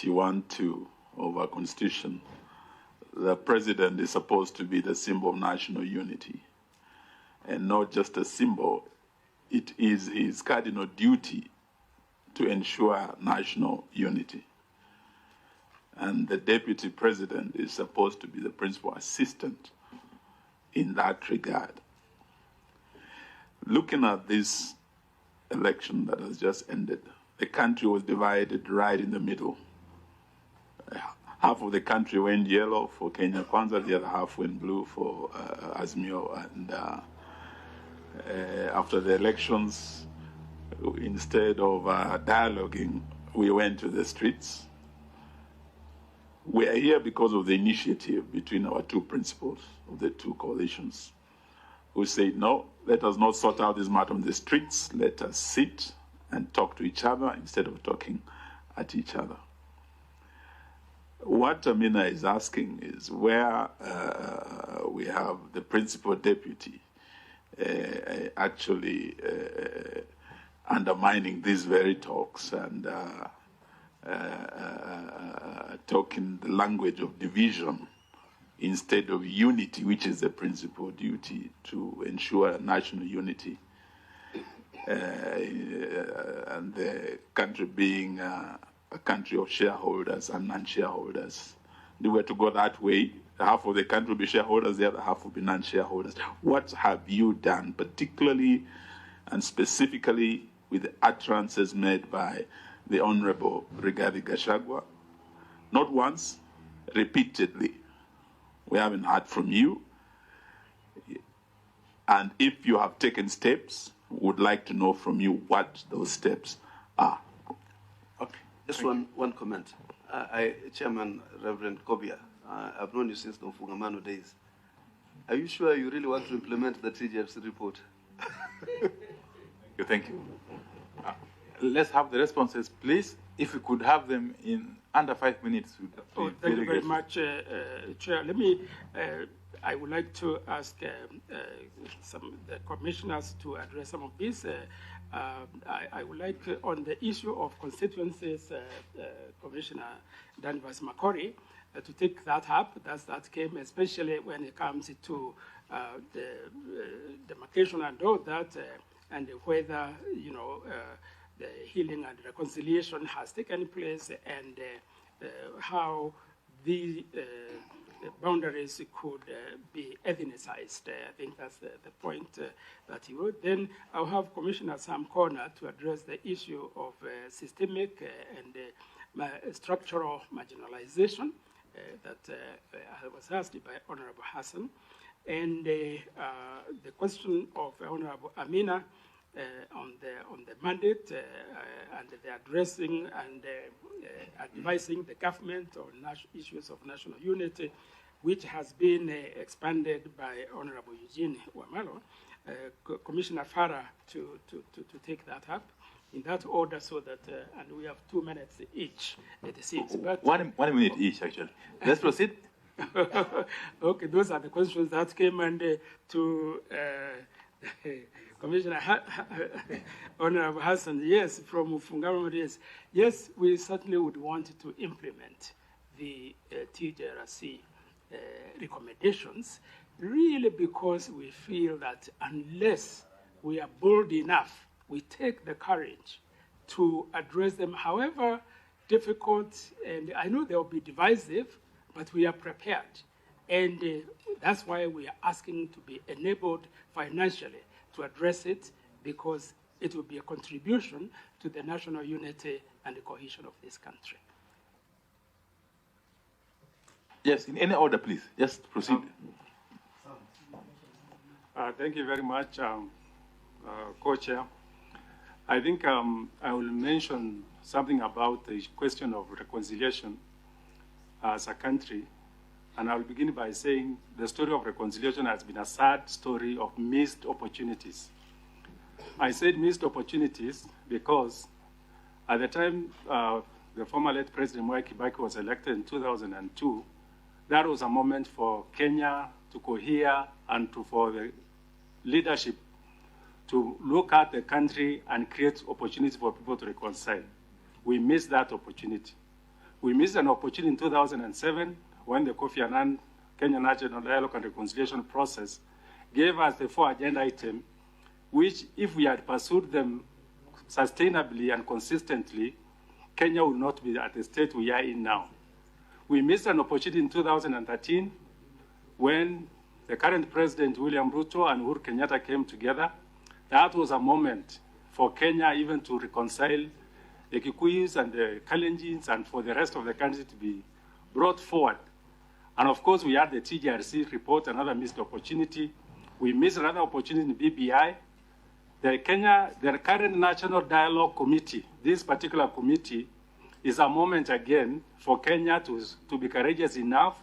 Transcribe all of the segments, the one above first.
81(2) of our Constitution, the president is supposed to be the symbol of national unity. And not just a symbol, it is his cardinal duty to ensure national unity. And the deputy president is supposed to be the principal assistant in that regard. Looking at this election that has just ended, the country was divided right in the middle. Half of the country went yellow for Kenya Kwanza, the other half went blue for Azimio. And after the elections, instead of dialoguing, we went to the streets. We are here because of the initiative between our two principals of the two coalitions, who said, no, let us not sort out this matter on the streets. Let us sit and talk to each other instead of talking at each other. What Amina is asking is where we have the principal deputy actually undermining these very talks and talking the language of division instead of unity, which is the principal duty to ensure national unity. And the country being a country of shareholders and non-shareholders. If we were to go that way, half of the country will be shareholders, the other half will be non-shareholders. What have you done, particularly and specifically with the utterances made by the Honorable Rigathi Gachagua? Not once, repeatedly. We haven't heard from you. And if you have taken steps, we would like to know from you what those steps are. Okay. Just one comment. Chairman Reverend Kobia, I've known you since the Mfungamano days. Are you sure you really want to implement the TGFC report? Thank you. Let's have the responses, please. If we could have them in under 5 minutes. Thank you very much, Chair. Let me, I would like to ask some the commissioners to address some of this. I would like, on the issue of constituencies, Commissioner Danvers Makori, to take that up. That came, especially when it comes to the demarcation and all that, and whether, you know, the healing and reconciliation has taken place, and how the boundaries could be ethnicized. I think that's the point that he wrote. Then I'll have Commissioner Sam Corner to address the issue of systemic and structural marginalization that was asked by Honorable Hassan. And the question of Honorable Amina on the mandate and the addressing and advising the government on issues of national unity, which has been expanded by Honorable Eugene Wamalo. Commissioner Farah to take that up in that order, so that and we have 2 minutes each at the seats. But 1 minute each, actually. Let's proceed. Okay, those are the questions that came, and to Commissioner Honorable Hassan, yes, from Mfungamano, yes, we certainly would want to implement the TJRC recommendations, really, because we feel that unless we are bold enough, we take the courage to address them, however difficult, and I know they'll be divisive, but we are prepared. And that's why we are asking to be enabled financially to address it, because it will be a contribution to the national unity and the cohesion of this country. Yes, in any order, please. Just proceed. Thank you very much, Co-Chair. I think I will mention something about the question of reconciliation as a country. And I'll begin by saying the story of reconciliation has been a sad story of missed opportunities. I said missed opportunities because at the time the former late President Mwai Kibaki was elected in 2002, that was a moment for Kenya to cohere and for the leadership to look at the country and create opportunities for people to reconcile. We missed that opportunity. We missed an opportunity in 2007 when the Kofi Annan Kenya National Dialogue and Reconciliation process gave us the 4 agenda items, which if we had pursued them sustainably and consistently, Kenya would not be at the state we are in now. We missed an opportunity in 2013 when the current president, William Ruto, and Uhuru Kenyatta came together. That was a moment for Kenya even to reconcile the Kikuyus and the Kalenjins and for the rest of the country to be brought forward. And of course, we had the TJRC report, another missed opportunity. We missed another opportunity in BBI. The current National Dialogue Committee, this particular committee, is a moment again for Kenya to be courageous enough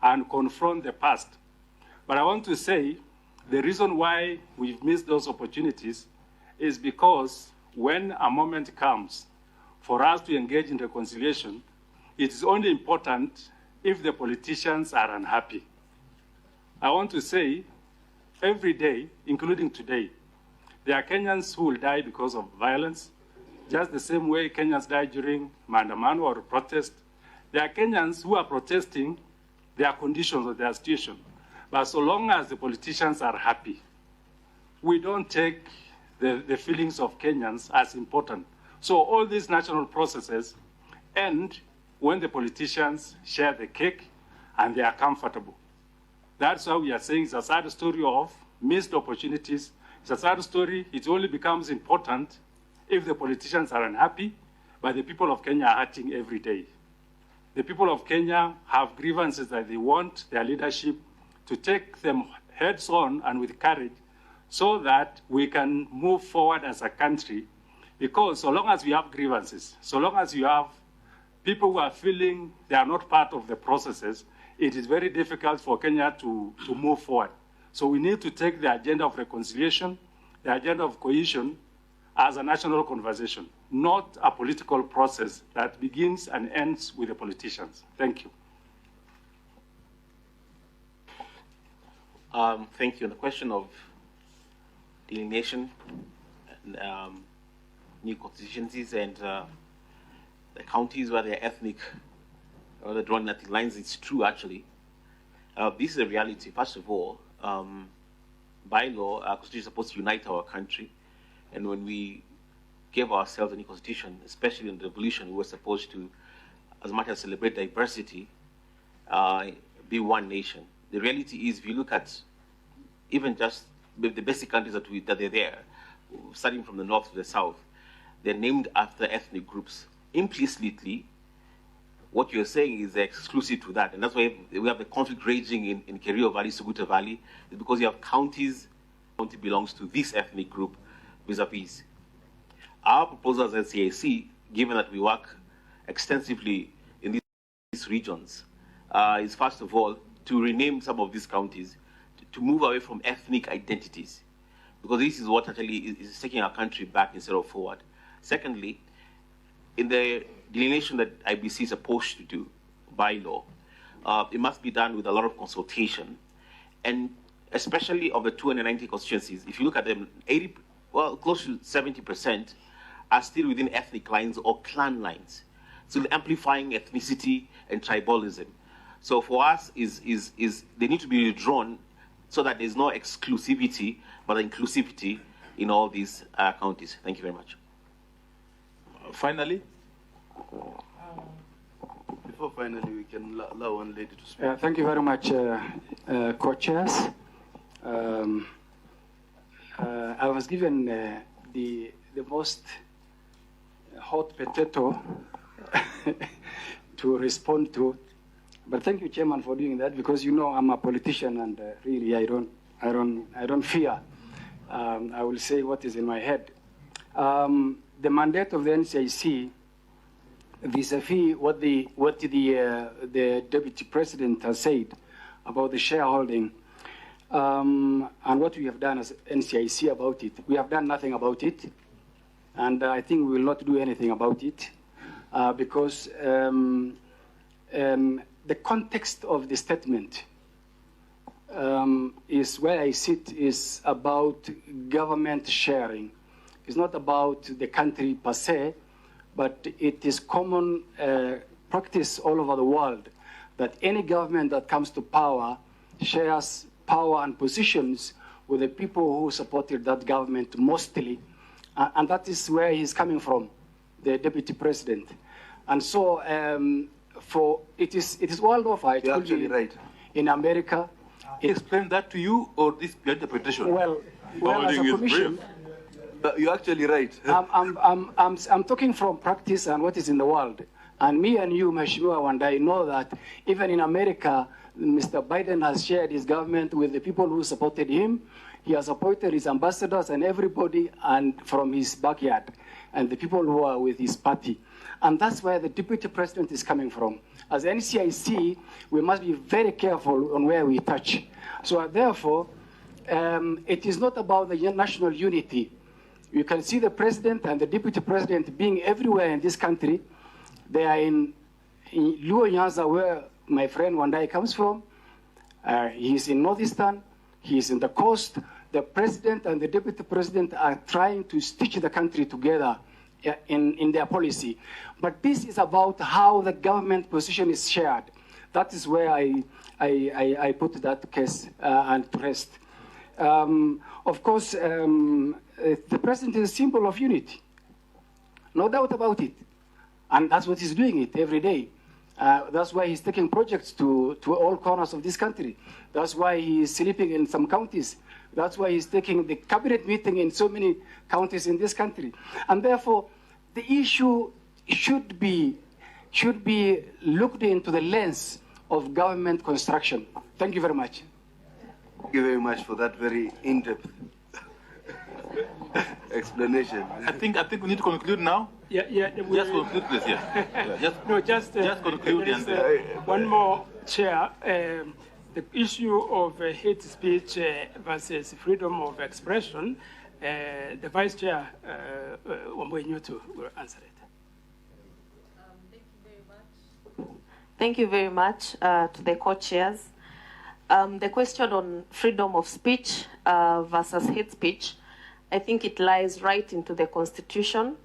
and confront the past. But I want to say the reason why we've missed those opportunities is because when a moment comes for us to engage in reconciliation, it is only important if the politicians are unhappy. I want to say every day, including today, there are Kenyans who will die because of violence, just the same way Kenyans die during maandamano or protest. There are Kenyans who are protesting their conditions or their situation. But so long as the politicians are happy, we don't take the feelings of Kenyans as important. So all these national processes end when the politicians share the cake and they are comfortable. That's why we are saying it's a sad story of missed opportunities. It's a sad story. It only becomes important if the politicians are unhappy, but the people of Kenya are hurting every day. The people of Kenya have grievances that they want their leadership to take them heads on and with courage so that we can move forward as a country. Because so long as we have grievances, so long as you have people who are feeling they are not part of the processes, it is very difficult for Kenya to move forward. So we need to take the agenda of reconciliation, the agenda of cohesion as a national conversation, not a political process that begins and ends with the politicians. Thank you. Thank you. On the question of delineation, and, new constituencies and the counties where they're ethnic or they're drawing ethnic lines, it's true actually. This is a reality. First of all, by law, our constitution is supposed to unite our country. And when we gave ourselves a new constitution, especially in the revolution, we were supposed to, as much as celebrate diversity, be one nation. The reality is, if you look at even just the basic countries that are there, starting from the north to the south, they're named after ethnic groups. Implicitly, what you're saying is exclusive to that. And that's why we have the conflict raging in Kerio Valley, Suguta Valley, is because you have counties, county belongs to this ethnic group vis-a-vis. Our proposal as NCAC, given that we work extensively in these regions, is first of all to rename some of these counties, to move away from ethnic identities, because this is what actually is taking our country back instead of forward. Secondly, in the delineation that IBC is supposed to do by law, it must be done with a lot of consultation, and especially of the 290 constituencies. If you look at them, close to 70% are still within ethnic lines or clan lines, still amplifying ethnicity and tribalism. So for us, they need to be withdrawn so that there's no exclusivity, but inclusivity in all these counties. Thank you very much. Finally? Before finally, we can allow one lady to speak. Thank you very much, co-chairs. I was given the most hot potato to respond to, but thank you, Chairman, for doing that, because you know I'm a politician and really I don't fear. I will say what is in my head. The mandate of the NCIC, vis-a-vis what the Deputy President has said about the shareholding, and what we have done as NCIC about it. We have done nothing about it, and I think we will not do anything about it, because the context of the statement is where I sit is about government sharing. It's not about the country per se, but it is common practice all over the world that any government that comes to power shares power and positions with the people who supported that government mostly. And that is where he's coming from, the deputy president. And so it is world over. It You're could actually be right. in America. He explained that to you, or this your interpretation? Well, as a Holding his commission, You're actually right. I'm talking from practice and what is in the world. And me and you, Mheshimiwa Wandai, know that even in America, Mr. Biden has shared his government with the people who supported him. He has appointed his ambassadors and everybody and from his backyard and the people who are with his party. And that's where the deputy president is coming from. As NCIC, we must be very careful on where we touch. So therefore, it is not about the national unity. You can see the president and the deputy president being everywhere in this country. They are in Luo Nyanza, where my friend Wandai comes from. He's in Northeastern. He's in the coast. The president and the deputy president are trying to stitch the country together in their policy. But this is about how the government position is shared. That is where I put that case and to rest. Of course, the president is a symbol of unity. No doubt about it. And that's what he's doing it every day. That's why he's taking projects to all corners of this country. That's why he's sleeping in some counties. That's why he's taking the cabinet meeting in so many counties in this country. And therefore, the issue should be looked into the lens of government construction. Thank you very much. Thank you very much for that very in-depth explanation. I think we need to conclude now. Yeah. Just conclude, please. Yeah. Just conclude. One more, Chair. The issue of hate speech versus freedom of expression, the Vice Chair, Wambui Nyutu, will answer it. Thank you very much to the co-chairs. The question on freedom of speech versus hate speech, I think it lies right into the Constitution,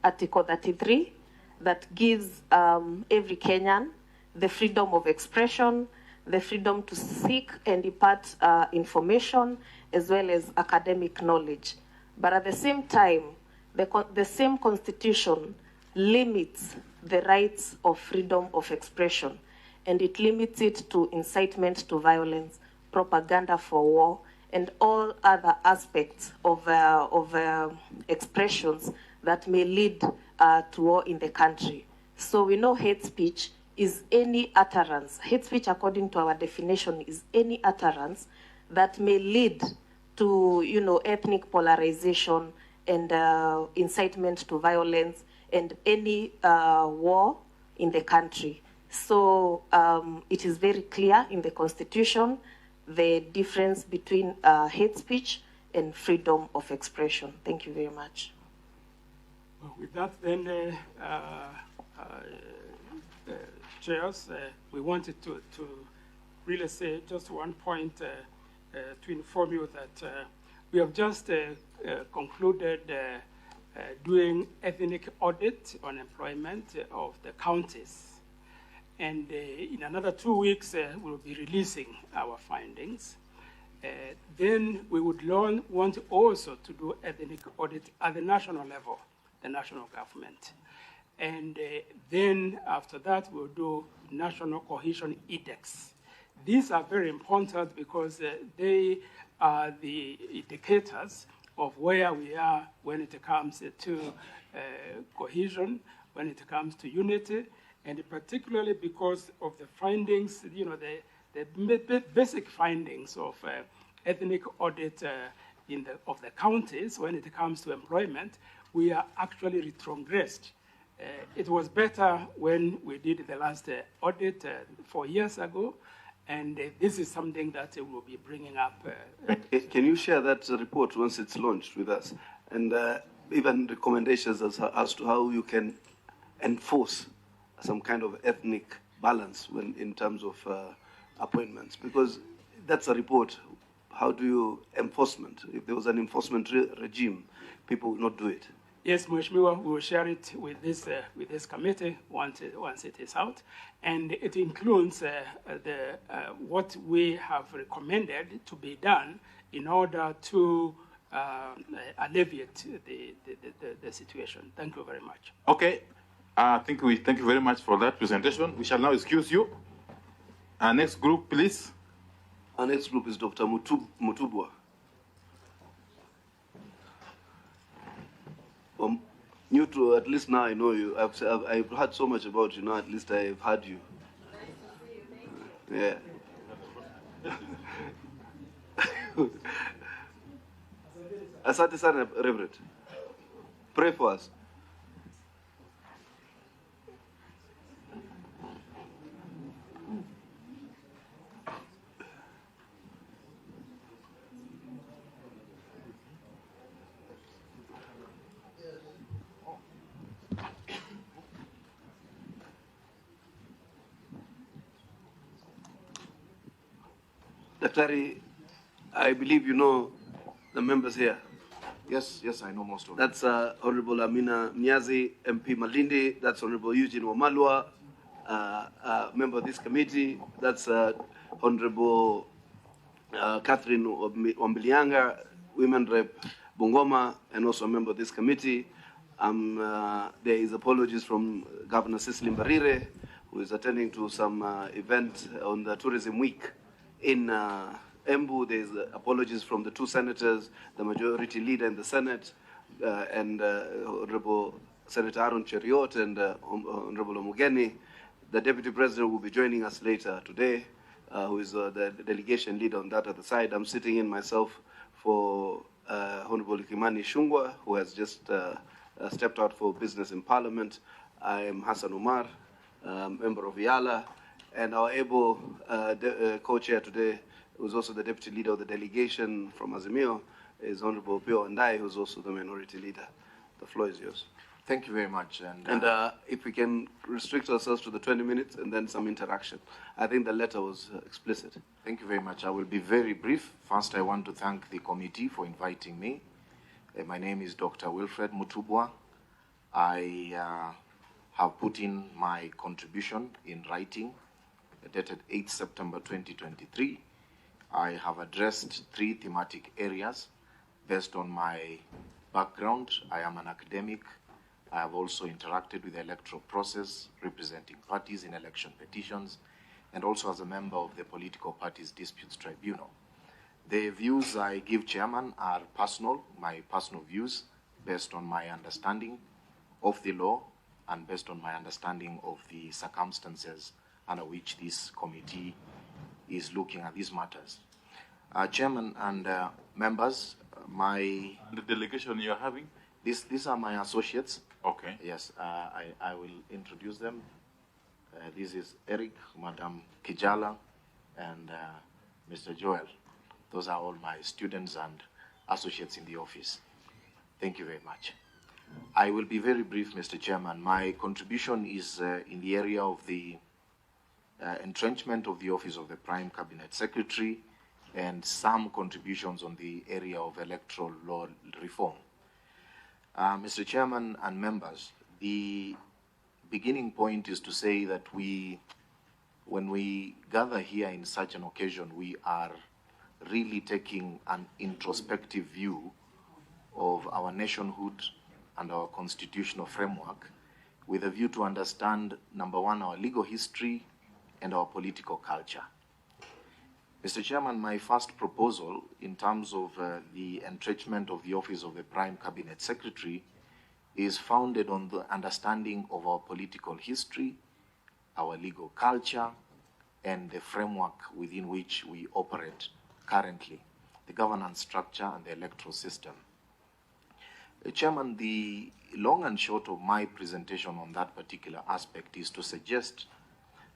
Article 33, that gives every Kenyan the freedom of expression, the freedom to seek and impart information, as well as academic knowledge. But at the same time, the same Constitution limits the rights of freedom of expression, and it limits it to incitement to violence, propaganda for war, and all other aspects of expressions that may lead to war in the country. So we know hate speech is any utterance. Hate speech, according to our definition, is any utterance that may lead to, ethnic polarization and incitement to violence and any war in the country. So it is very clear in the Constitution the difference between hate speech and freedom of expression. Thank you very much. Well, with that, then, chairs, we wanted to really say just one point to inform you that we have just concluded doing ethnic audit on employment of the counties. And in another 2 weeks, we'll be releasing our findings. Then we would want also to do ethnic audit at the national level, the national government. And then after that, we'll do national cohesion index. These are very important because they are the indicators of where we are when it comes to cohesion, when it comes to unity, and particularly because of the findings, the basic findings of ethnic audit of the counties when it comes to employment, we are actually retrogressed. It was better when we did the last audit 4 years ago, and this is something that we'll be bringing up. Can you share that report once it's launched with us? And even recommendations as to how you can enforce some kind of ethnic balance in terms of appointments? Because that's a report. How do you enforcement? If there was an enforcement regime, people would not do it. Yes, Mheshimiwa, we will share it with this committee once it is out, and it includes what we have recommended to be done in order to alleviate the situation. Thank you very much. Okay, thank you very much for that presentation. We shall now excuse you. Next group, please. Our next group is Dr. Mutubwa. You two, at least now I know you. I've heard so much about you now, at least I've heard you. Yeah. Asante sana, Reverend. Pray for us. Daktari, I believe you know the members here. Yes, I know most of them. That's Honorable Amina Nyazi, MP Malindi. That's Honorable Eugene Wamalwa, member of this committee. That's Honorable Catherine Wambilianga, Women Rep Bungoma, and also a member of this committee. There is apologies from Governor Cecily Mbarire, who is attending to some event on the Tourism Week in Embu. There's apologies from the two senators, the majority leader in the Senate, and Honorable Senator Aaron Cheriot and Honorable Omugeni. The Deputy President will be joining us later today, who is the delegation leader on that other side. I'm sitting in myself for Honorable Kimani Shungwa, who has just stepped out for business in Parliament. I am Hassan Umar, member of IALA, and our able co-chair today, who's also the deputy leader of the delegation from Azimio, is Honorable Pio Andai, who's also the minority leader. The floor is yours. Thank you very much. And if we can restrict ourselves to the 20 minutes and then some interaction. I think the letter was explicit. Thank you very much. I will be very brief. First, I want to thank the committee for inviting me. My name is Dr. Wilfred Mutubwa. I have put in my contribution in writing, dated 8 September 2023. I have addressed 3 thematic areas based on my background. I am an academic. I have also interacted with the electoral process, representing parties in election petitions, and also as a member of the Political Parties Disputes Tribunal. The views I give, Chairman, are personal, my personal views, based on my understanding of the law and based on my understanding of the circumstances under which this committee is looking at these matters. Chairman and members, The delegation you're having? These are my associates. Okay. Yes, I will introduce them. This is Eric, Madam Kijala, and Mr. Joel. Those are all my students and associates in the office. Thank you very much. I will be very brief, Mr. Chairman. My contribution is in the area of the entrenchment of the office of the Prime Cabinet Secretary and some contributions on the area of electoral law reform. Mr. Chairman and members, the beginning point is to say that when we gather here in such an occasion, we are really taking an introspective view of our nationhood and our constitutional framework with a view to understand, number one, our legal history and our political culture. Mr. Chairman, my first proposal in terms of the entrenchment of the office of the Prime Cabinet Secretary is founded on the understanding of our political history, our legal culture, and the framework within which we operate currently, the governance structure and the electoral system. Chairman, the long and short of my presentation on that particular aspect is to suggest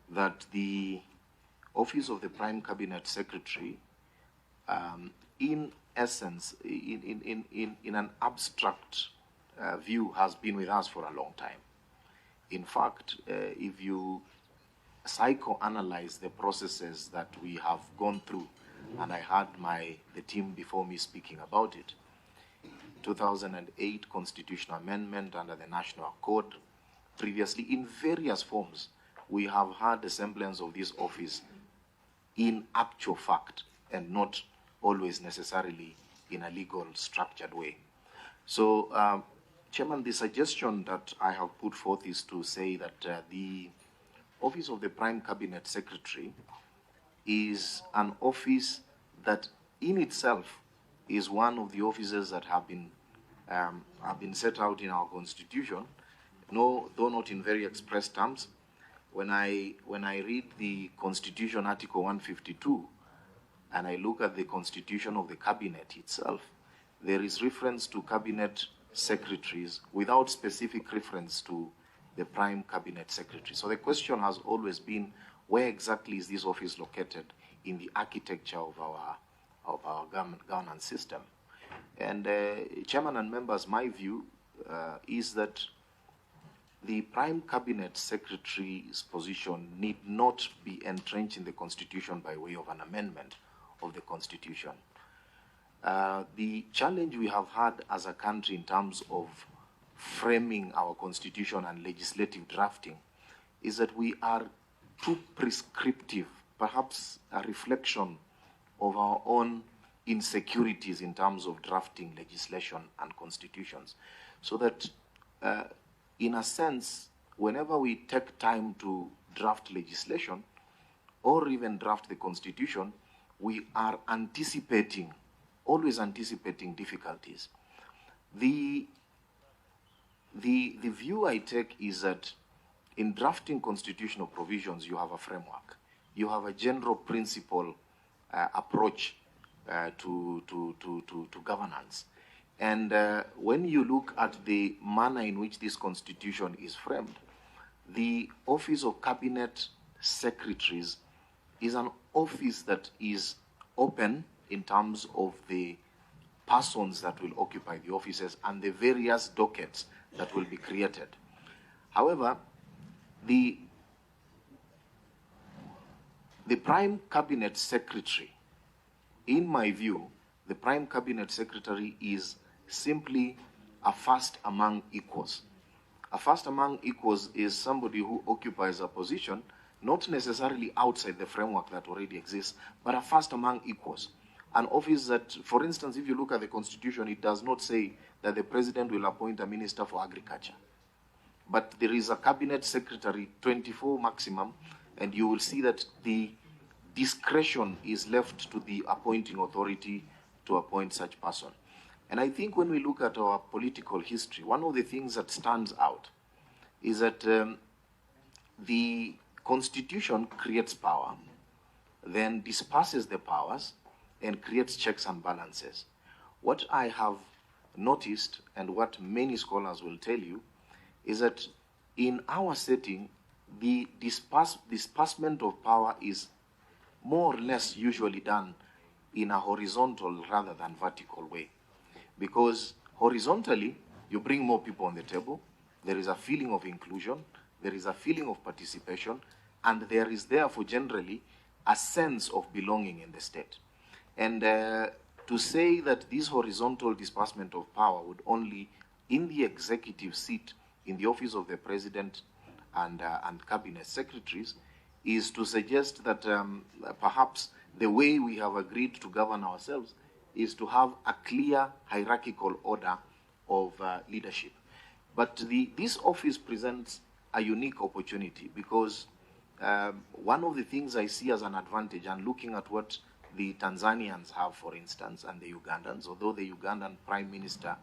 that the Office of the Prime Cabinet Secretary, in essence, in an abstract view, has been with us for a long time. In fact, if you psychoanalyze the processes that we have gone through, and I heard the team before me speaking about it, 2008 constitutional amendment under the National Code. Previously, in various forms, we have had the semblance of this office in actual fact and not always necessarily in a legal structured way. So, Chairman, the suggestion that I have put forth is to say that the Office of the Prime Cabinet Secretary is an office that in itself is one of the offices that have been set out in our Constitution, though not in very express terms. When I read the Constitution Article 152 and I look at the Constitution of the Cabinet itself, there is reference to Cabinet Secretaries without specific reference to the Prime Cabinet Secretary. So the question has always been, where exactly is this office located in the architecture of our governance system? And Chairman and members, my view is that the Prime Cabinet Secretary's position need not be entrenched in the Constitution by way of an amendment of the Constitution. The challenge we have had as a country in terms of framing our Constitution and legislative drafting is that we are too prescriptive, perhaps a reflection of our own insecurities in terms of drafting legislation and constitutions. So that, in a sense, whenever we take time to draft legislation or even draft the Constitution, we are anticipating, always anticipating difficulties. The view I take is that in drafting constitutional provisions, you have a framework. You have a general principle approach to governance. And when you look at the manner in which this constitution is framed, the Office of Cabinet Secretaries is an office that is open in terms of the persons that will occupy the offices and the various dockets that will be created. However, the Prime Cabinet Secretary, in my view, the Prime Cabinet Secretary is simply a first among equals. A first among equals is somebody who occupies a position not necessarily outside the framework that already exists, but a first among equals. An office that, for instance, if you look at the Constitution, it does not say that the President will appoint a Minister for Agriculture. But there is a Cabinet Secretary, 24 maximum, and you will see that the discretion is left to the appointing authority to appoint such person. And I think when we look at our political history, one of the things that stands out is that the Constitution creates power, then disperses the powers, and creates checks and balances. What I have noticed, and what many scholars will tell you, is that in our setting, the disbursement of power is more or less usually done in a horizontal rather than vertical way. Because horizontally, you bring more people on the table, there is a feeling of inclusion, there is a feeling of participation, and there is therefore generally a sense of belonging in the state. And to say that this horizontal disbursement of power would only, in the executive seat, in the office of the president and cabinet secretaries, is to suggest that perhaps the way we have agreed to govern ourselves is to have a clear hierarchical order of leadership. But this office presents a unique opportunity because one of the things I see as an advantage, and looking at what the Tanzanians have, for instance, and the Ugandans, although the Ugandan Prime Minister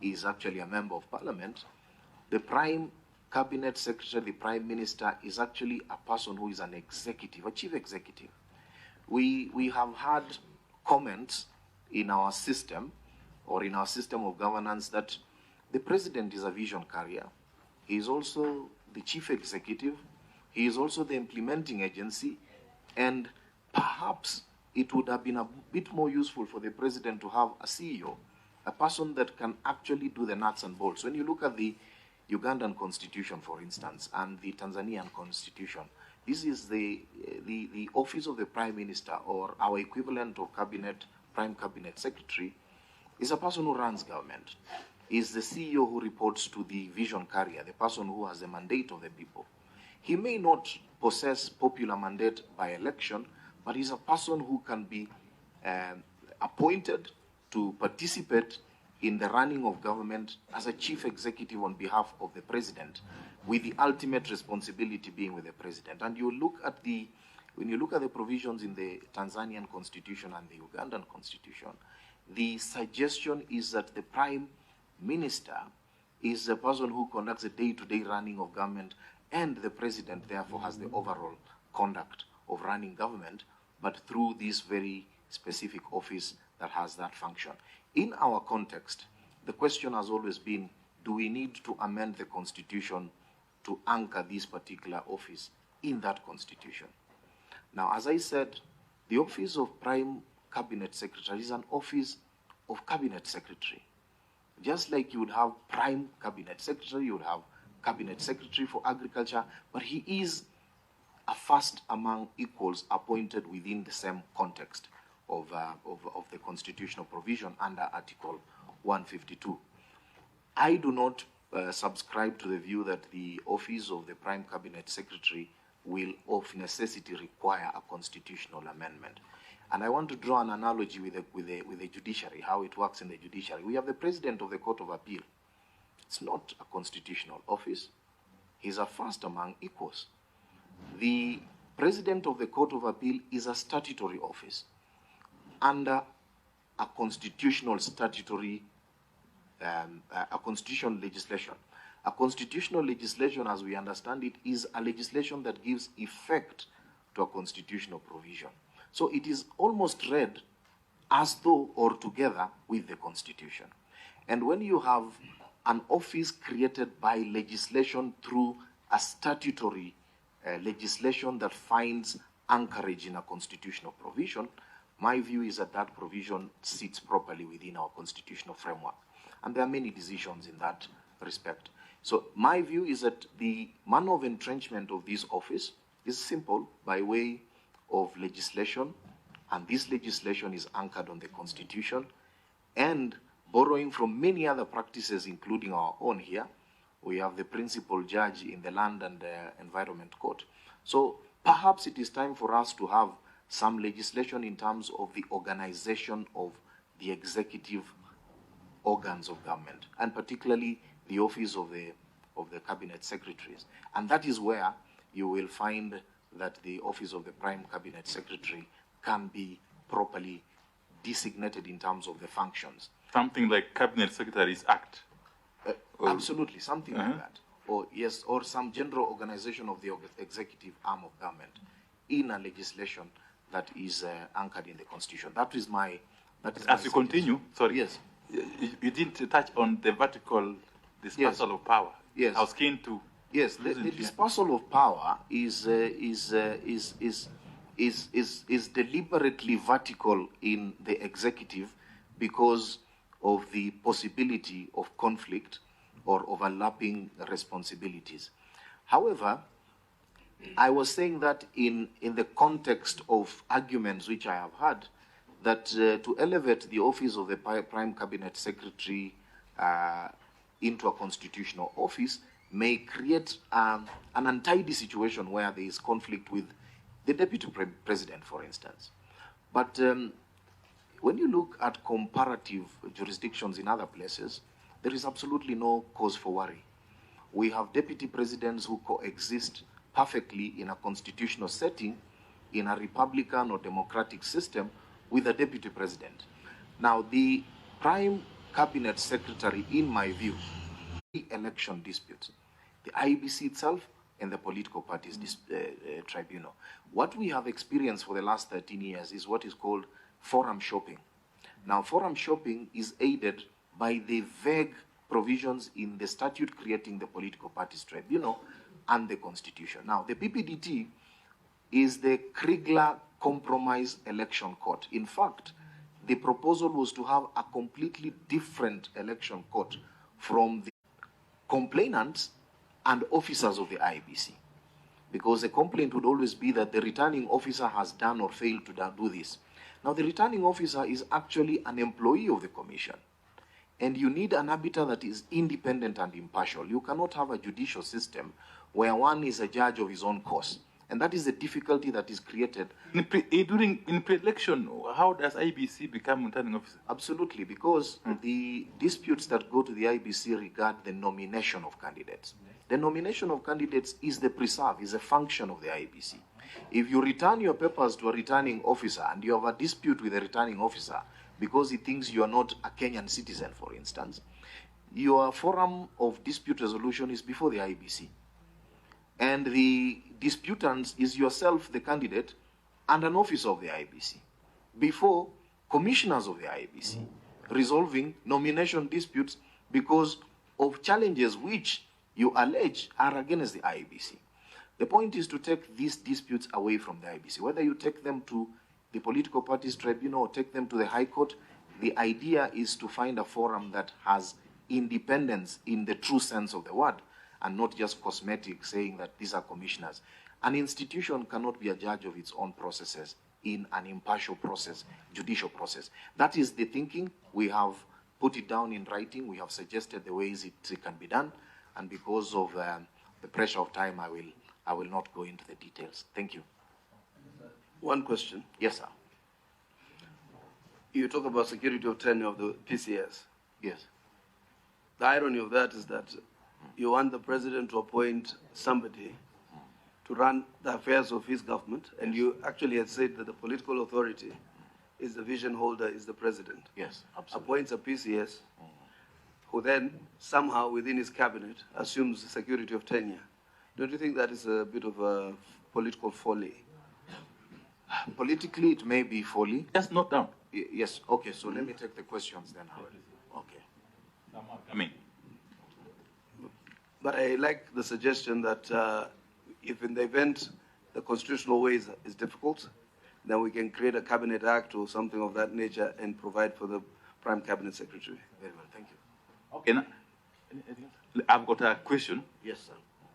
is actually a member of parliament, the Prime Cabinet Secretary, the Prime Minister, is actually a person who is an executive, a chief executive. We have had comments in our system, or in our system of governance, that the president is a vision carrier. He is also the chief executive. He is also the implementing agency. And perhaps it would have been a bit more useful for the president to have a CEO, a person that can actually do the nuts and bolts. When you look at the Ugandan constitution, for instance, and the Tanzanian constitution, this is the office of the prime minister, or our equivalent of cabinet, prime cabinet secretary, is a person who runs government, is the CEO who reports to the vision carrier, the person who has the mandate of the people. He may not possess popular mandate by election, but he's a person who can be appointed to participate in the running of government as a chief executive on behalf of the president, with the ultimate responsibility being with the president. And you look at when you look at the provisions in the Tanzanian constitution and the Ugandan constitution, the suggestion is that the prime minister is the person who conducts the day-to-day running of government, and the president therefore has the overall conduct of running government, but through this very specific office that has that function. In our context, the question has always been, do we need to amend the constitution to anchor this particular office in that constitution? Now, as I said, the office of Prime Cabinet Secretary is an office of Cabinet Secretary. Just like you would have Prime Cabinet Secretary, you would have Cabinet Secretary for Agriculture, but he is a first among equals appointed within the same context of the constitutional provision under Article 152. I do not subscribe to the view that the office of the Prime Cabinet Secretary will of necessity require a constitutional amendment. And I want to draw an analogy with the judiciary, how it works in the judiciary. We have the President of the Court of Appeal. It's not a constitutional office. He's a first among equals. The President of the Court of Appeal is a statutory office under a constitutional statutory, a constitutional legislation. A constitutional legislation, as we understand it, is a legislation that gives effect to a constitutional provision. So it is almost read as though or together with the Constitution. And when you have an office created by legislation through a statutory legislation that finds anchorage in a constitutional provision, my view is that that provision sits properly within our constitutional framework. And there are many decisions in that respect. So my view is that the manner of entrenchment of this office is simple, by way of legislation, and this legislation is anchored on the Constitution, and borrowing from many other practices, including our own here. We have the principal judge in the Land and Environment Court. So perhaps it is time for us to have some legislation in terms of the organization of the executive organs of government, and particularly the office of the cabinet secretaries. And that is where you will find that the office of the Prime Cabinet Secretary can be properly designated in terms of the functions. Something like Cabinet Secretaries Act. Absolutely, something like that. Or yes, or some general organization of the executive arm of government in a legislation that is anchored in the Constitution. That is my. As you continue, sorry. Yes. You didn't touch on the vertical dispersal of power. Yes. I was keen to. Yes, the dispersal of power is deliberately vertical in the executive because of the possibility of conflict or overlapping responsibilities. However, I was saying that in the context of arguments which I have had, that to elevate the office of the Prime Cabinet Secretary into a constitutional office may create an untidy situation where there is conflict with the Deputy President, for instance. But when you look at comparative jurisdictions in other places, there is absolutely no cause for worry. We have Deputy Presidents who coexist perfectly in a constitutional setting, in a Republican or democratic system, with a Deputy President. Now, the Prime Cabinet Secretary, in my view, election disputes, the IEBC itself and the political parties tribunal. What we have experienced for the last 13 years is what is called forum shopping. Now, forum shopping is aided by the vague provisions in the statute creating the political parties tribunal and the Constitution. Now, the PPDT is the Kriegler Compromise Election Court. In fact, the proposal was to have a completely different election court from the complainants and officers of the IEBC. Because the complaint would always be that the returning officer has done or failed to do this. Now, the returning officer is actually an employee of the commission. And you need an arbiter that is independent and impartial. You cannot have a judicial system where one is a judge of his own cause. And that is the difficulty that is created. In pre-election, how does IBC become returning officer? Absolutely, because the disputes that go to the IBC regard the nomination of candidates. The nomination of candidates is the preserve, is a function of the IBC. If you return your papers to a returning officer and you have a dispute with a returning officer because he thinks you are not a Kenyan citizen, for instance, your forum of dispute resolution is before the IBC. And the disputant is yourself, the candidate, and an officer of the IBC, before commissioners of the IBC, resolving nomination disputes because of challenges which you allege are against the IBC. The point is to take these disputes away from the IBC. Whether you take them to the political parties tribunal or take them to the High Court, the idea is to find a forum that has independence in the true sense of the word, and not just cosmetic, saying that these are commissioners. An institution cannot be a judge of its own processes in an impartial process, judicial process. That is the thinking. We have put it down in writing. We have suggested the ways it can be done. And because of the pressure of time, I will not go into the details. Thank you. One question. Yes, sir. You talk about security of tenure of the PCS. Yes. The irony of that is that you want the president to appoint somebody to run the affairs of his government, and you actually had said that the political authority is the vision holder, is the president. Yes, absolutely. Appoints a PCS, who then somehow within his cabinet assumes the security of tenure. Don't you think that is a bit of a political folly? Politically, it may be folly. Just note down. Yes, okay, so let me take the questions then, Howard. Okay. I mean, but I like the suggestion that if in the event the constitutional way is difficult, then we can create a cabinet act or something of that nature and provide for the prime cabinet secretary. Very well, thank you. okay, now, I've got a question. Yes, sir.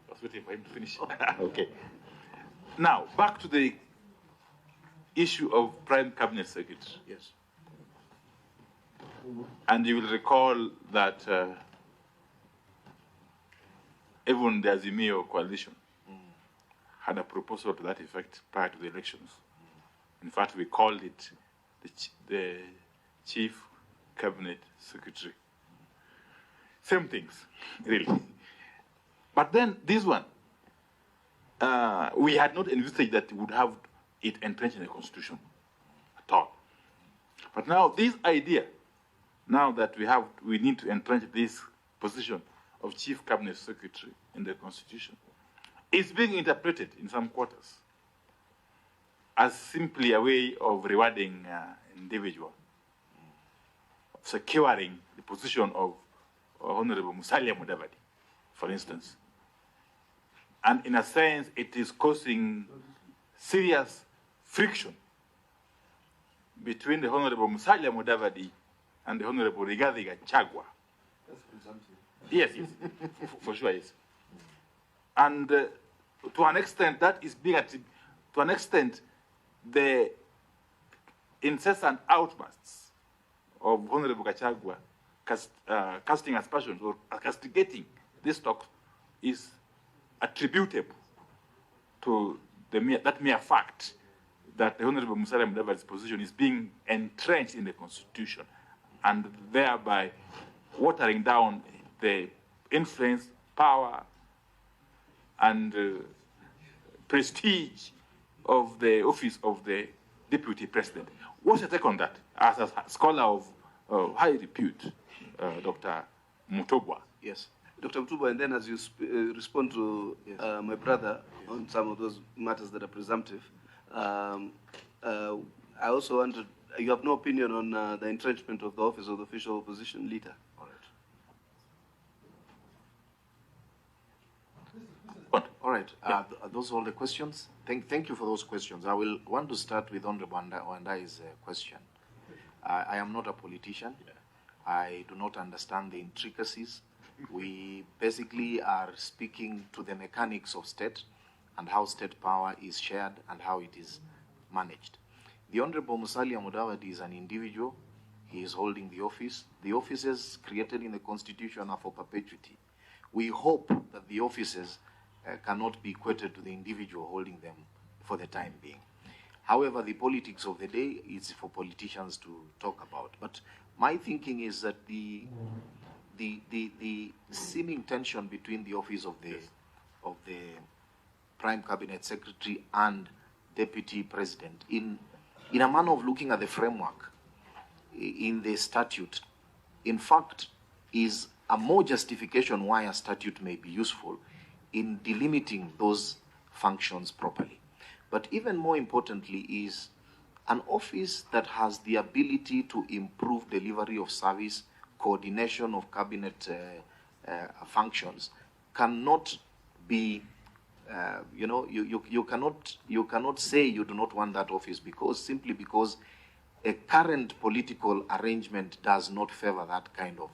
I was waiting for him to finish. Okay. Now, back to the issue of prime cabinet secretary. Yes. And you will recall that even the Azimio coalition had a proposal to that effect prior to the elections. In fact, we called it the chief cabinet secretary. Same things, really. But then this one, we had not envisaged that we would have it entrenched in the constitution at all. But now this idea, now that we need to entrench this position of chief cabinet secretary in the constitution, is being interpreted in some quarters as simply a way of rewarding individual, securing the position of Honorable Musalia Mudavadi, for instance. And in a sense, it is causing serious friction between the Honorable Musalia Mudavadi and the Honorable Rigathi Gachagua. Yes, yes, for sure, yes. And to an extent, that is being, to an extent, the incessant outbursts of Honorable Gachagua casting aspersions or castigating this talk is attributable to that mere fact that the Honorable Musalia Mudavadi's position is being entrenched in the Constitution and thereby watering down the influence, power, and prestige of the office of the Deputy President. What's your take on that, as a scholar of high repute, Dr. Mutobwa? Yes. Dr. Mutobwa, and then as you respond to my brother on some of those matters that are presumptive, I also wanted, you have no opinion on the entrenchment of the office of the official opposition leader? All right. Are those all the questions? Thank you for those questions. I will want to start with Honorable Wandai's question. I am not a politician. I do not understand the intricacies. We basically are speaking to the mechanics of state and how state power is shared and how it is managed. The Honorable Musalia Mudavadi is an individual. he is holding the office. The offices created in the Constitution are for perpetuity. We hope that the offices cannot be equated to the individual holding them for the time being. However, the politics of the day is for politicians to talk about. But my thinking is that the seeming tension between the office of the Prime Cabinet Secretary and Deputy President, in a manner of looking at the framework in the statute, in fact, is a more justification why a statute may be useful in delimiting those functions properly. But even more importantly is an office that has the ability to improve delivery of service, coordination of cabinet functions, cannot be, you cannot say you do not want that office simply because a current political arrangement does not favor that kind of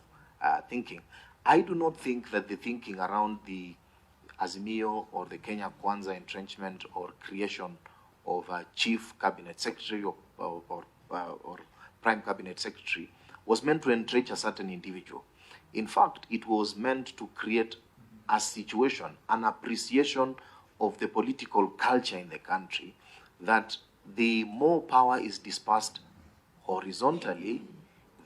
thinking. I do not think that the thinking around the Azimio or the Kenya Kwanza entrenchment or creation of a chief cabinet secretary or prime cabinet secretary was meant to entrench a certain individual. In fact, it was meant to create a situation, an appreciation of the political culture in the country, that the more power is dispersed horizontally,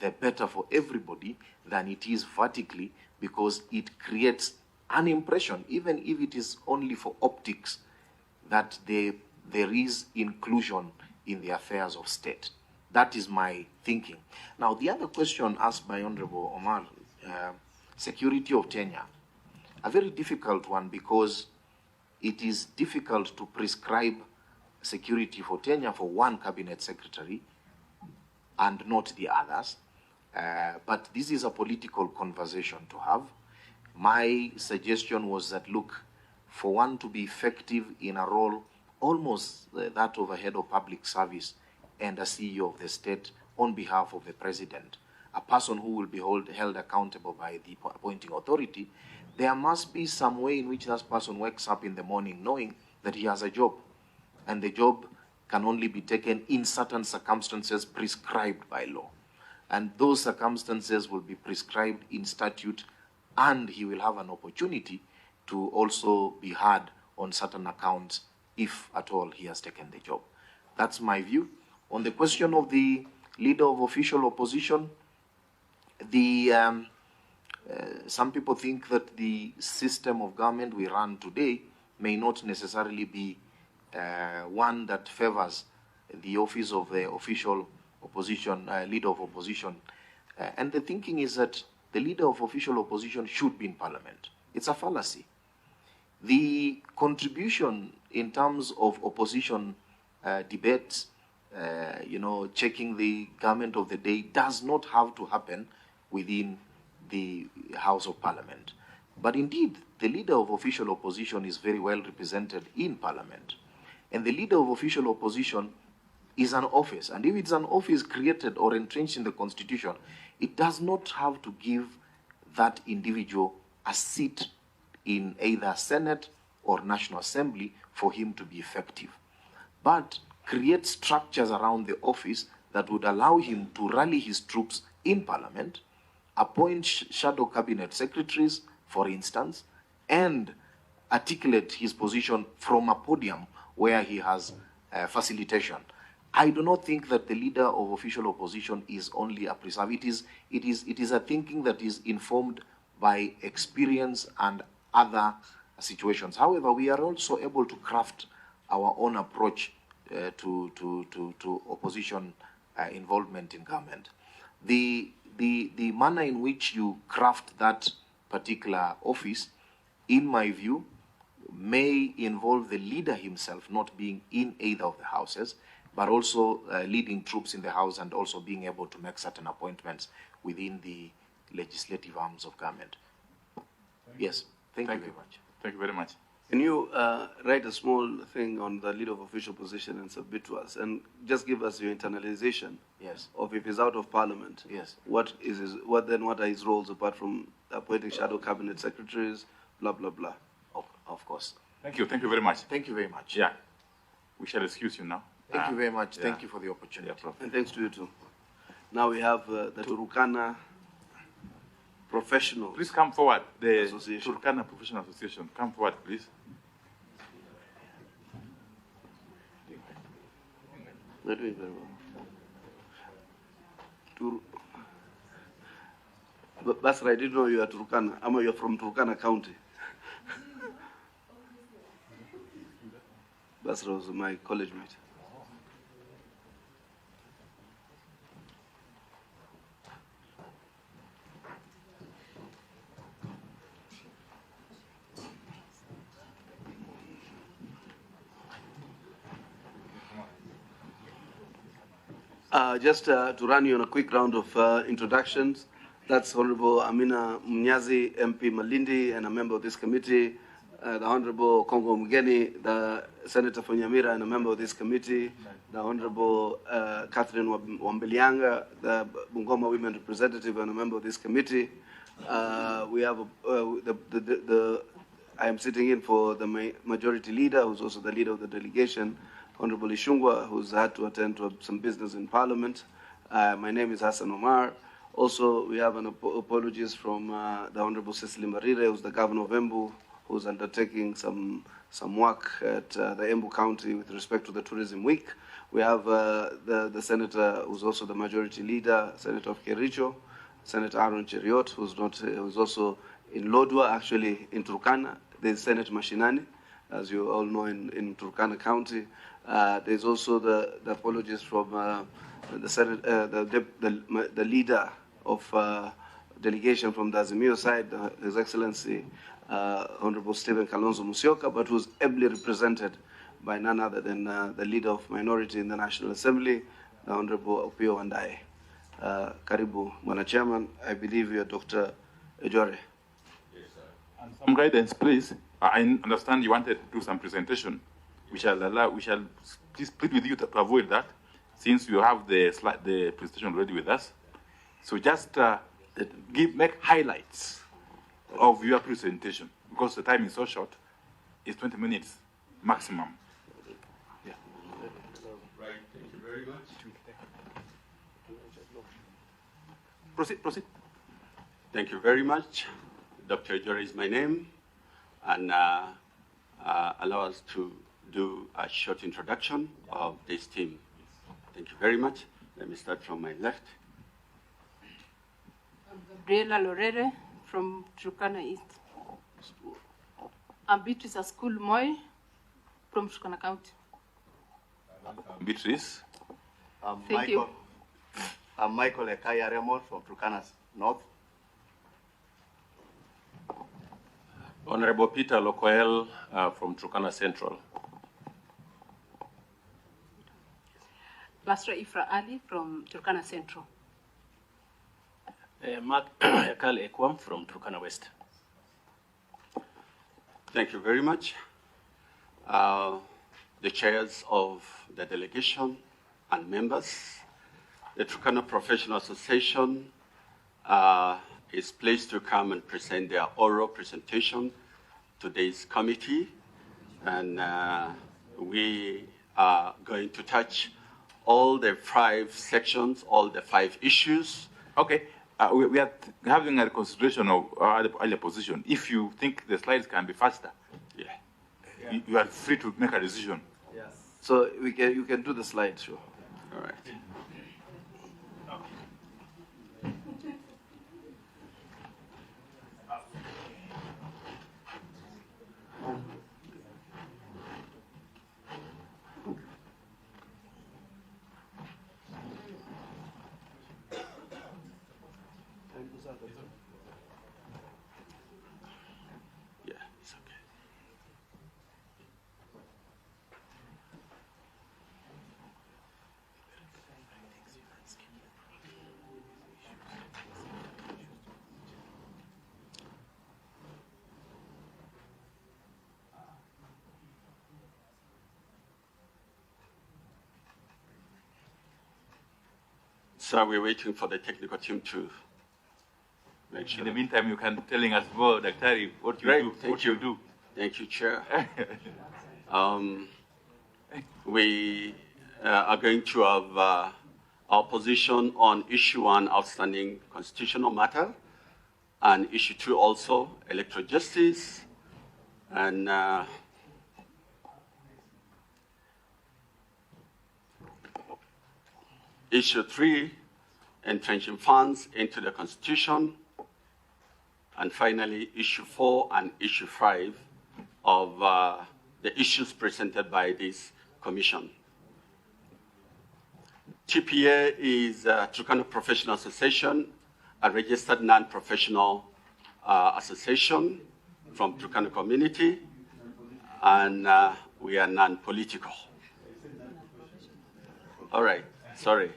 the better for everybody than it is vertically, because it creates an impression, even if it is only for optics, that there is inclusion in the affairs of state. That is my thinking. Now, the other question asked by Honorable Omar, security of tenure, a very difficult one, because it is difficult to prescribe security for tenure for one cabinet secretary and not the others. But this is a political conversation to have. My suggestion was that, look, for one to be effective in a role almost that of a head of public service and a CEO of the state on behalf of the president, a person who will be held accountable by the appointing authority, there must be some way in which that person wakes up in the morning knowing that he has a job, and the job can only be taken in certain circumstances prescribed by law. And those circumstances will be prescribed in statute, and he will have an opportunity to also be heard on certain accounts if at all he has taken the job. That's my view. On the question of the leader of official opposition, some people think that the system of government we run today may not necessarily be one that favors the office of the official opposition, leader of opposition. And the thinking is that the leader of official opposition should be in parliament. It's a fallacy. The contribution in terms of opposition debates, checking the government of the day, does not have to happen within the House of Parliament. But indeed, the leader of official opposition is very well represented in Parliament. And the leader of official opposition is an office. And if it's an office created or entrenched in the Constitution, it does not have to give that individual a seat in either Senate or National Assembly for him to be effective, but create structures around the office that would allow him to rally his troops in Parliament, appoint shadow cabinet secretaries, for instance, and articulate his position from a podium where he has facilitation. I do not think that the leader of official opposition is only a preserve. It is a thinking that is informed by experience and other situations. However, we are also able to craft our own approach to opposition involvement in government. The manner in which you craft that particular office, in my view, may involve the leader himself not being in either of the houses, but also leading troops in the house and also being able to make certain appointments within the legislative arms of government. Yes, thank you very much. Thank you very much. Can you write a small thing on the leader of official position and submit to us, and just give us your internalization? Yes. Of if he's out of parliament. Yes. What are his roles apart from appointing shadow cabinet secretaries, blah blah blah? Of course. Thank you very much. Thank you very much. Yeah, we shall excuse you now. Thank you very much. Yeah. Thank you for the opportunity. Yeah, And thanks to you too. Now we have the Turkana Professionals. Please come forward. The Association. Turkana Professional Association. Come forward, please. They're doing very well. Basra, I didn't know you are Turkana. You're from Turkana County. Basra was my college mate. Just to run you on a quick round of introductions, that's Honorable Amina Mnyazi, MP Malindi, and a member of this committee. The Honorable Kongo Mugeni, the Senator from Nyamira, and a member of this committee. The Honorable Catherine Wambelianga, the Bungoma Women Representative, and a member of this committee. We have I am sitting in for the majority leader, who's also the leader of the delegation, Honorable Ishungwa, who's had to attend to some business in Parliament. My name is Hassan Omar. Also, we have an apologies from the Honorable Cecily Marire, who's the Governor of Embu, who's undertaking some work at the Embu County with respect to the Tourism Week. We have the Senator, who's also the majority leader, Senator of Kericho, Senator Aaron Cheriot, who's also in Lodwa, actually in Turkana. There's Senator Mashinani, as you all know, in Turkana County. There's also the apologies from the Senate, the leader of delegation from the Azimio side, His Excellency Honorable Stephen Kalonzo Musyoka, but who's ably represented by none other than the leader of minority in the National Assembly, the Honorable Opio Wandae. Karibu, Mwana Chairman. I believe you are Dr. Ejore. Yes, sir. And some guidance, please. I understand you wanted to do some presentation. We shall please plead with you to avoid that, since you have the presentation ready with us. So just make highlights of your presentation, because the time is so short. It's 20 minutes maximum. Yeah. Right. Thank you very much. Proceed. Thank you very much. Dr. Ejore is my name, and allow us to do a short introduction of this team. Thank you very much. Let me start from my left. I'm Gabriela Lorere from Turkana East. I'm Beatrice Askul Moy from Turkana County. Beatrice. Thank you. I'm Michael Ekaya Remo from Turkana North. Honorable Peter Lokoel from Turkana Central. Basra Ifra Ali from Turkana Central. Mark Yakal Ekwam from Turkana West. Thank you very much. The chairs of the delegation and members, the Turkana Professional Association is pleased to come and present their oral presentation to this committee. And we are going to touch all the 5 sections, all the 5 issues. Okay. We are having a consideration of our earlier position. If you think the slides can be faster, you are free to make a decision. Yes. So you can do the slide, sure. All right. Yeah, it's okay. So we're waiting for the technical team to make sure. In the meantime, you can telling us more, Daktari, what you do. Thank you. Do. Thank you, Chair. We are going to have our position on issue 1, outstanding constitutional matter, and issue 2 also, electoral justice, and issue 3, entrenching funds into the Constitution, and finally, issue 4 and issue 5 of the issues presented by this commission. TPA is Turkana Professional Association, a registered non-professional association from Turkana community, and we are non-political. All right, sorry.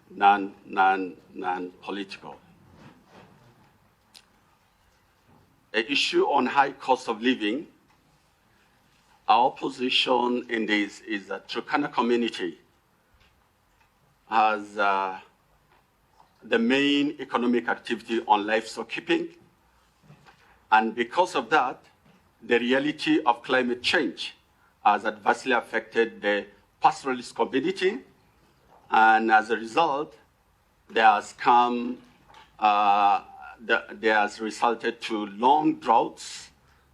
Non-political. An issue on high cost of living. Our position in this is that Turkana community has the main economic activity on livestock keeping. And because of that, the reality of climate change has adversely affected the pastoralist community. And as a result, there has come, there has resulted to long droughts,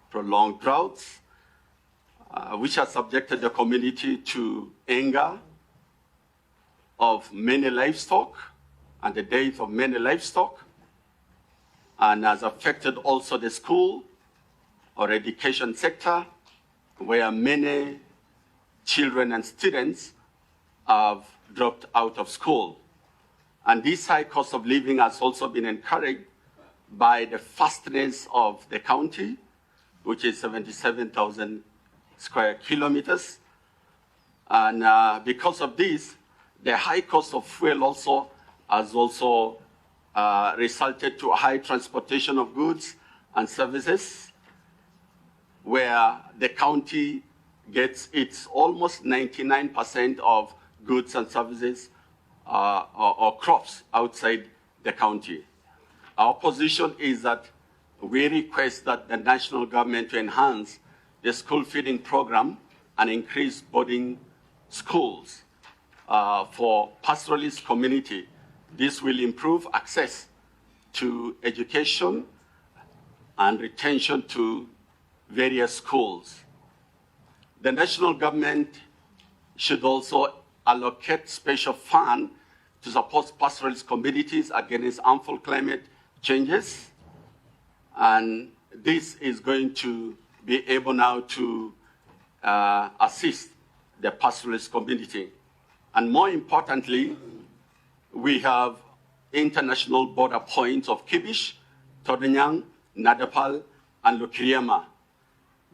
prolonged droughts, which has subjected the community to anger of many livestock and the death of many livestock, and has affected also the school or education sector, where many children and students have dropped out of school. And this high cost of living has also been encouraged by the vastness of the county, which is 77,000 square kilometers. And because of this, the high cost of fuel also has also resulted to high transportation of goods and services, where the county gets its almost 99% of goods and services or crops outside the county. Our position is that we request that the national government to enhance the school feeding program and increase boarding schools for pastoralist community. This will improve access to education and retention to various schools. The national government should also allocate special fund to support pastoralist communities against harmful climate changes. And this is going to be able now to assist the pastoralist community. And more importantly, we have international border points of Kibish, Tornyang, Nadapal, and Lukiriama.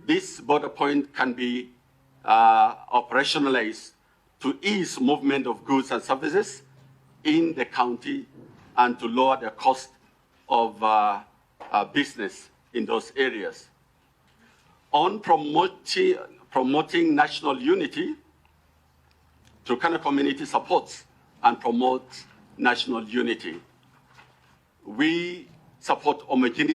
This border point can be operationalized to ease movement of goods and services in the county and to lower the cost of business in those areas. On promoting national unity, Turkana community supports and promotes national unity. We support homogeneity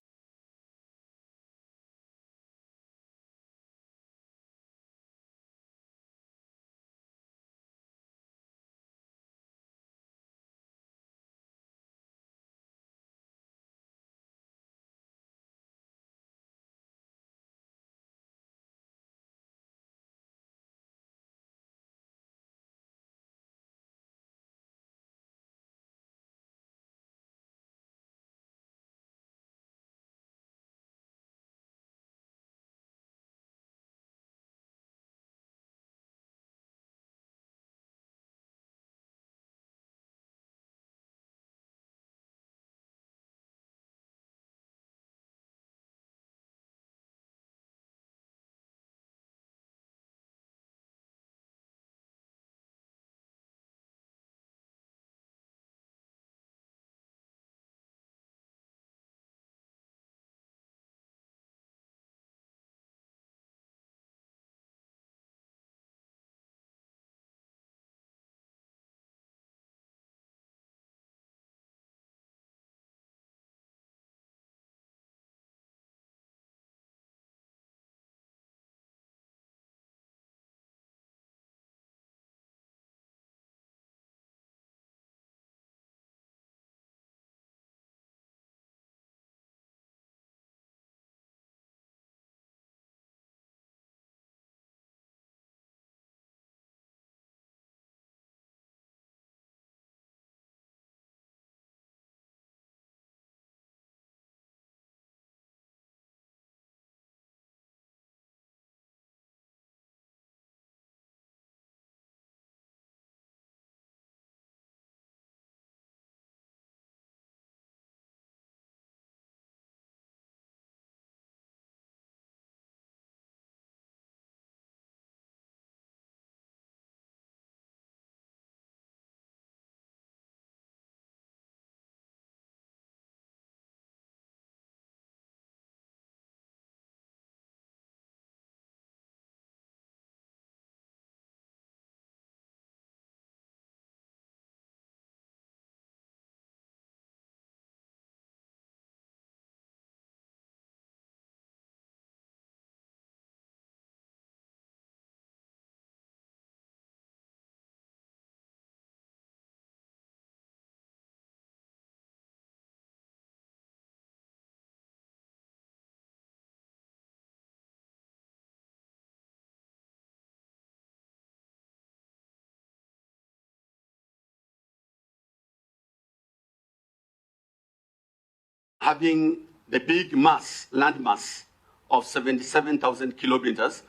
having the big mass, land mass of 77,000 kilometers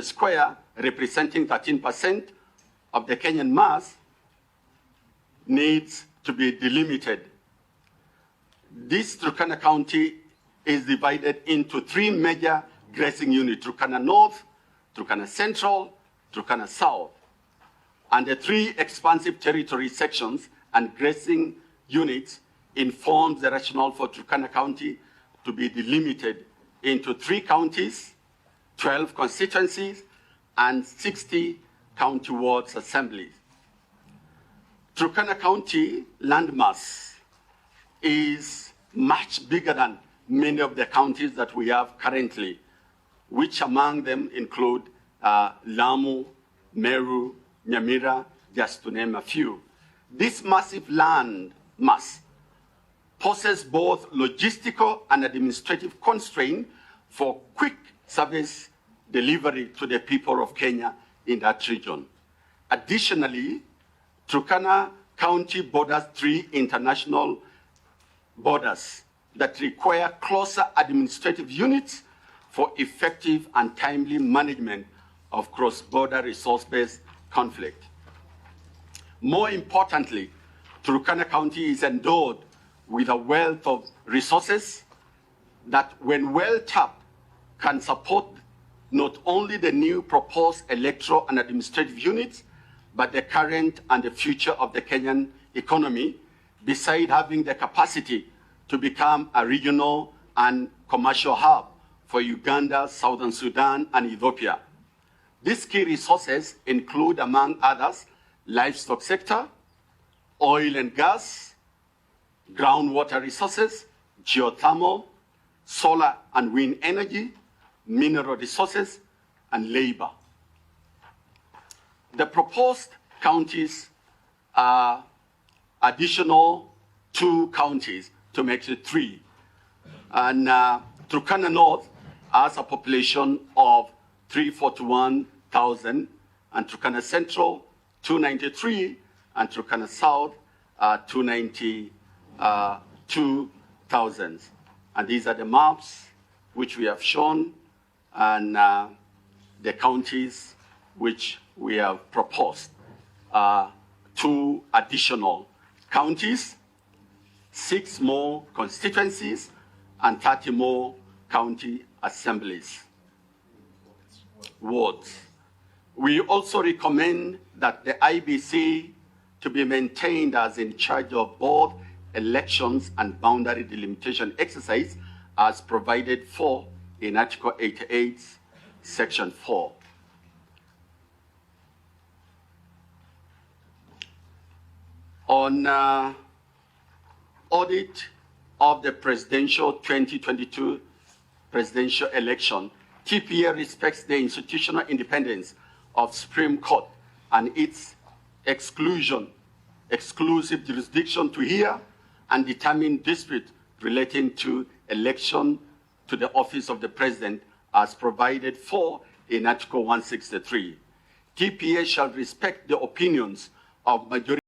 square, representing 13% of the Kenyan mass, needs to be delimited. This Turkana County is divided into 3 major grazing units: Turkana North, Turkana Central, Turkana South. And the 3 expansive territory sections and grazing units informs the rationale for Turkana County to be delimited into 3 counties, 12 constituencies, and 60 county wards assemblies. Turkana County landmass is much bigger than many of the counties that we have currently, which among them include Lamu, Meru, Nyamira, just to name a few. This massive land mass poses both logistical and administrative constraints for quick service delivery to the people of Kenya in that region. Additionally, Turkana County borders 3 international borders that require closer administrative units for effective and timely management of cross-border resource-based conflict. More importantly, Turkana County is endowed with a wealth of resources that, when well tapped, can support not only the new proposed electoral and administrative units, but the current and the future of the Kenyan economy, beside having the capacity to become a regional and commercial hub for Uganda, Southern Sudan, and Ethiopia. These key resources include, among others, livestock sector, oil and gas, groundwater resources, geothermal, solar and wind energy, mineral resources, and labor. The proposed counties are additional 2 counties to make it 3. And Turkana North has a population of 341,000, and Turkana Central 293, and Turkana South 292,000. And these are the maps which we have shown, and the counties which we have proposed. 2 additional counties, 6 more constituencies, and 30 more county assemblies, wards. We also recommend that the IBC to be maintained as in charge of both elections and boundary delimitation exercise as provided for in Article 88, Section 4. On audit of the presidential 2022 presidential election, TPA respects the institutional independence of Supreme Court and its exclusive jurisdiction to hear and determine disputes relating to election to the office of the president as provided for in Article 163. TPA shall respect the opinions of majority